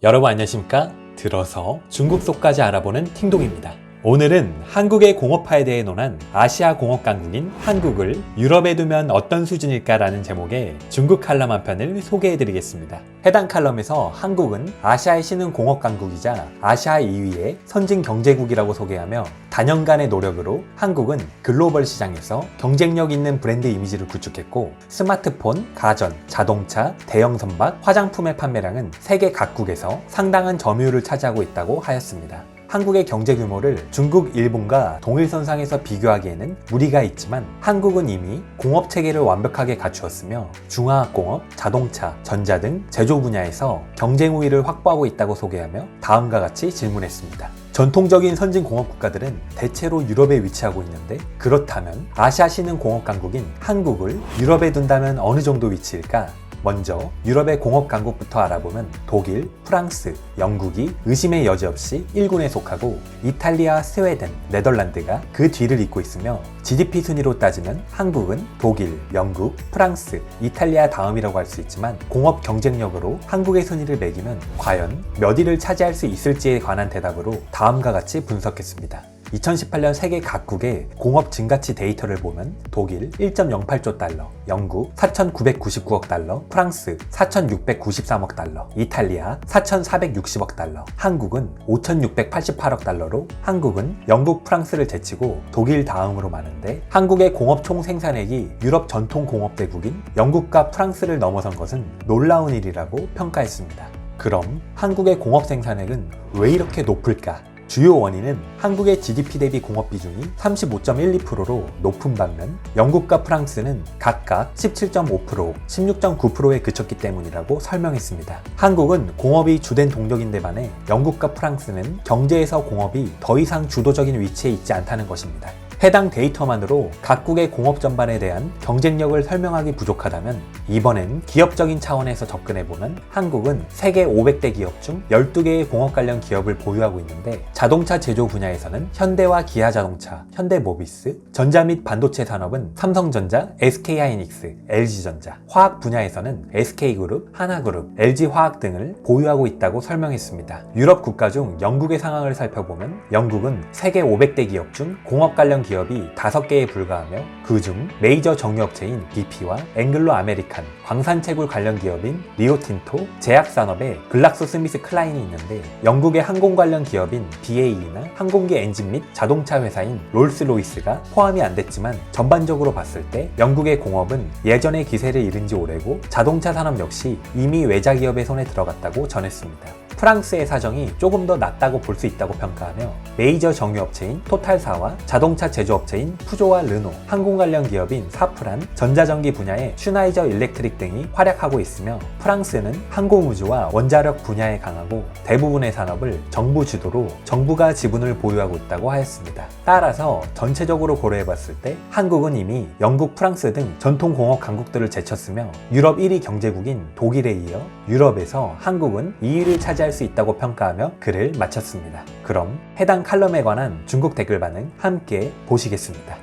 여러분 안녕하십니까? 들어서 중국 속까지 알아보는 팅동입니다. 오늘은 한국의 공업화에 대해 논한 아시아 공업 강국인 한국을 유럽에 두면 어떤 수준일까라는 제목의 중국 칼럼 한 편을 소개해드리겠습니다. 해당 칼럼에서 한국은 아시아의 신흥 공업 강국이자 아시아 2위의 선진 경제국이라고 소개하며 다년간의 노력으로 한국은 글로벌 시장에서 경쟁력 있는 브랜드 이미지를 구축했고 스마트폰, 가전, 자동차, 대형 선박, 화장품의 판매량은 세계 각국에서 상당한 점유율을 차지하고 있다고 하였습니다. 한국의 경제 규모를 중국, 일본과 동일선상에서 비교하기에는 무리가 있지만 한국은 이미 공업 체계를 완벽하게 갖추었으며 중화학공업, 자동차, 전자 등 제조 분야에서 경쟁 우위를 확보하고 있다고 소개하며 다음과 같이 질문했습니다. 전통적인 선진 공업 국가들은 대체로 유럽에 위치하고 있는데 그렇다면 아시아 신흥 공업 강국인 한국을 유럽에 둔다면 어느 정도 위치일까? 먼저 유럽의 공업 강국부터 알아보면 독일, 프랑스, 영국이 의심의 여지 없이 1군에 속하고 이탈리아, 스웨덴, 네덜란드가 그 뒤를 잇고 있으며 GDP 순위로 따지면 한국은 독일, 영국, 프랑스, 이탈리아 다음이라고 할 수 있지만 공업 경쟁력으로 한국의 순위를 매기면 과연 몇 위를 차지할 수 있을지에 관한 대답으로 다음과 같이 분석했습니다. 2018년 세계 각국의 공업 증가치 데이터를 보면 독일 1.08조 달러, 영국 4,999억 달러, 프랑스 4,693억 달러, 이탈리아 4,460억 달러, 한국은 5,688억 달러로 한국은 영국, 프랑스를 제치고 독일 다음으로 많은데 한국의 공업 총 생산액이 유럽 전통 공업대국인 영국과 프랑스를 넘어선 것은 놀라운 일이라고 평가했습니다. 그럼 한국의 공업 생산액은 왜 이렇게 높을까? 주요 원인은 한국의 GDP 대비 공업 비중이 35.12%로 높은 반면 영국과 프랑스는 각각 17.5%, 16.9%에 그쳤기 때문이라고 설명했습니다. 한국은 공업이 주된 동력인데 반해 영국과 프랑스는 경제에서 공업이 더 이상 주도적인 위치에 있지 않다는 것입니다. 해당 데이터만으로 각국의 공업 전반에 대한 경쟁력을 설명하기 부족하다면 이번엔 기업적인 차원에서 접근해보면 한국은 세계 500대 기업 중 12개의 공업 관련 기업을 보유하고 있는데 자동차 제조 분야에서는 현대와 기아자동차, 현대모비스, 전자 및 반도체 산업은 삼성전자, SK하이닉스, LG전자, 화학 분야에서는 SK그룹, 하나그룹, LG화학 등을 보유하고 있다고 설명했습니다. 유럽 국가 중 영국의 상황을 살펴보면 영국은 세계 500대 기업 중 공업 관련 기업이 5개에 불과하며 그중 메이저 정유업체인 BP와 앵글로 아메리칸, 광산채굴 관련 기업인 리오틴토, 제약산업의 글락소스미스 클라인이 있는데 영국의 항공 관련 기업인 BAE나 항공기 엔진 및 자동차 회사인 롤스로이스가 포함이 안 됐지만 전반적으로 봤을 때 영국의 공업은 예전의 기세를 잃은 지 오래고 자동차 산업 역시 이미 외자 기업의 손에 들어갔다고 전했습니다. 프랑스의 사정이 조금 더 낫다고 볼 수 있다고 평가하며 메이저 정유업체인 토탈사와 자동차 제조업체인 푸조와 르노, 항공 관련 기업인 사프란, 전자전기 분야의 슈나이저 일렉트릭 등이 활약하고 있으며 프랑스는 항공우주와 원자력 분야에 강하고 대부분의 산업을 정부 주도로 정부가 지분을 보유하고 있다고 하였습니다. 따라서 전체적으로 고려해봤을 때 한국은 이미 영국, 프랑스 등 전통 공업 강국들을 제쳤으며 유럽 1위 경제국인 독일에 이어 유럽에서 한국은 2위를 차지할 수 있다고 평가하며 글을 마쳤습니다. 그럼 해당 칼럼에 관한 중국 댓글 반응 함께 보시겠습니다.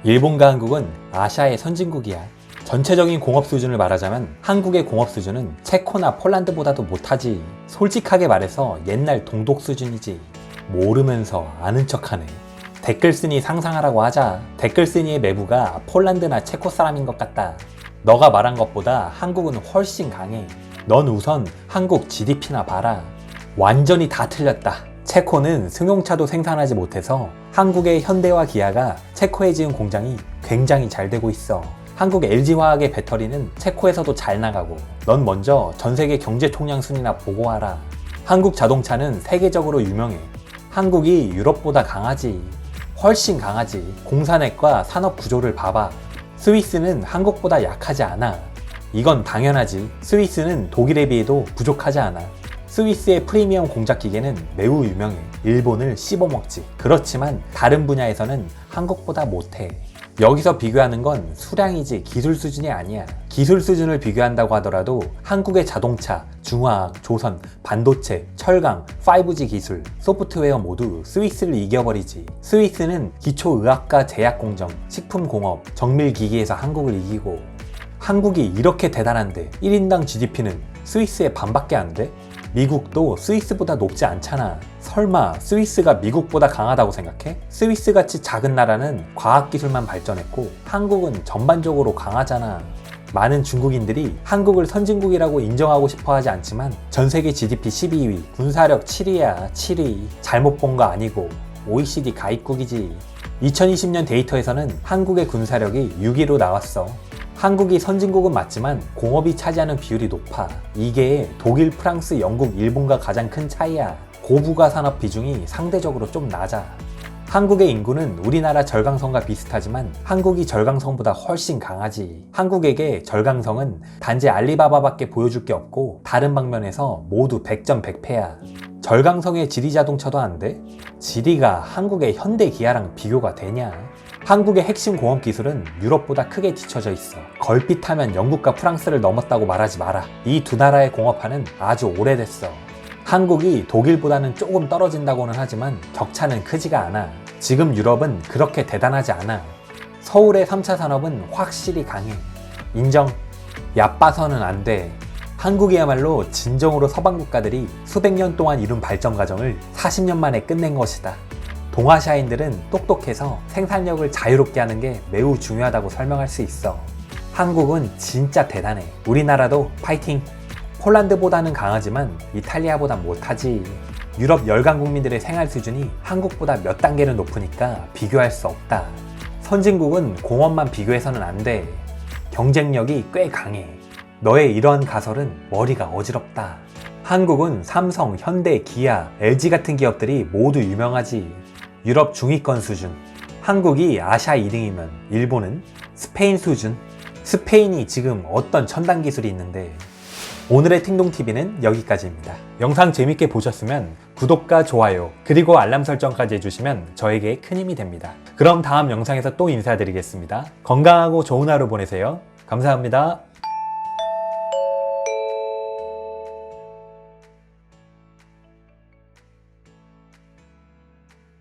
일본과 한국은 아시아의 선진국이야. 전체적인 공업 수준을 말하자면 한국의 공업 수준은 체코나 폴란드보다도 못하지. 솔직하게 말해서 옛날 동독 수준이지. 모르면서 아는 척하네. 댓글 쓰니 상상하라고 하자. 댓글 쓰니의 매부가 폴란드나 체코 사람인 것 같다. 너가 말한 것보다 한국은 훨씬 강해. 넌 우선 한국 GDP나 봐라. 완전히 다 틀렸다. 체코는 승용차도 생산하지 못해서 한국의 현대와 기아가 체코에 지은 공장이 굉장히 잘 되고 있어. 한국 LG화학의 배터리는 체코에서도 잘 나가고 넌 먼저 전세계 경제 총량 순위나 보고 와라. 한국 자동차는 세계적으로 유명해. 한국이 유럽보다 강하지. 훨씬 강하지. 공산액과 산업 구조를 봐봐. 스위스는 한국보다 약하지 않아. 이건 당연하지. 스위스는 독일에 비해도 부족하지 않아. 스위스의 프리미엄 공작 기계는 매우 유명해. 일본을 씹어먹지. 그렇지만 다른 분야에서는 한국보다 못해. 여기서 비교하는 건 수량이지 기술 수준이 아니야. 기술 수준을 비교한다고 하더라도 한국의 자동차, 중화학, 조선, 반도체, 철강, 5G 기술, 소프트웨어 모두 스위스를 이겨버리지. 스위스는 기초의학과 제약공정, 식품공업, 정밀기기에서 한국을 이기고 한국이 이렇게 대단한데 1인당 GDP는 스위스의 반밖에 안 돼? 미국도 스위스보다 높지 않잖아. 설마 스위스가 미국보다 강하다고 생각해? 스위스같이 작은 나라는 과학기술만 발전했고 한국은 전반적으로 강하잖아. 많은 중국인들이 한국을 선진국이라고 인정하고 싶어 하지 않지만 전세계 GDP 12위, 군사력 7위야. 7위. 잘못 본 거 아니고 OECD 가입국이지. 2020년 데이터에서는 한국의 군사력이 6위로 나왔어. 한국이 선진국은 맞지만 공업이 차지하는 비율이 높아. 이게 독일, 프랑스, 영국, 일본과 가장 큰 차이야. 고부가 산업 비중이 상대적으로 좀 낮아. 한국의 인구는 우리나라 절강성과 비슷하지만 한국이 절강성보다 훨씬 강하지. 한국에게 절강성은 단지 알리바바밖에 보여줄 게 없고 다른 방면에서 모두 100점 100패야. 절강성의 지리 자동차도 안 돼? 지리가 한국의 현대 기아랑 비교가 되냐? 한국의 핵심 공업 기술은 유럽보다 크게 뒤처져 있어. 걸핏하면 영국과 프랑스를 넘었다고 말하지 마라. 이 두 나라의 공업화는 아주 오래됐어. 한국이 독일보다는 조금 떨어진다고는 하지만 격차는 크지가 않아. 지금 유럽은 그렇게 대단하지 않아. 서울의 3차 산업은 확실히 강해. 인정. 얕봐서는 안 돼. 한국이야말로 진정으로 서방 국가들이 수백 년 동안 이룬 발전 과정을 40년 만에 끝낸 것이다. 동아시아인들은 똑똑해서 생산력을 자유롭게 하는 게 매우 중요하다고 설명할 수 있어. 한국은 진짜 대단해. 우리나라도 파이팅! 폴란드보다는 강하지만 이탈리아보단 못하지. 유럽 열강 국민들의 생활 수준이 한국보다 몇 단계는 높으니까 비교할 수 없다. 선진국은 공업만 비교해서는 안 돼. 경쟁력이 꽤 강해. 너의 이러한 가설은 머리가 어지럽다. 한국은 삼성, 현대, 기아, LG 같은 기업들이 모두 유명하지. 유럽 중위권 수준. 한국이 아시아 2등이면 일본은 스페인 수준. 스페인이 지금 어떤 첨단 기술이 있는데. 오늘의 팅동TV는 여기까지입니다. 영상 재밌게 보셨으면 구독과 좋아요 그리고 알람 설정까지 해주시면 저에게 큰 힘이 됩니다. 그럼 다음 영상에서 또 인사드리겠습니다. 건강하고 좋은 하루 보내세요. 감사합니다.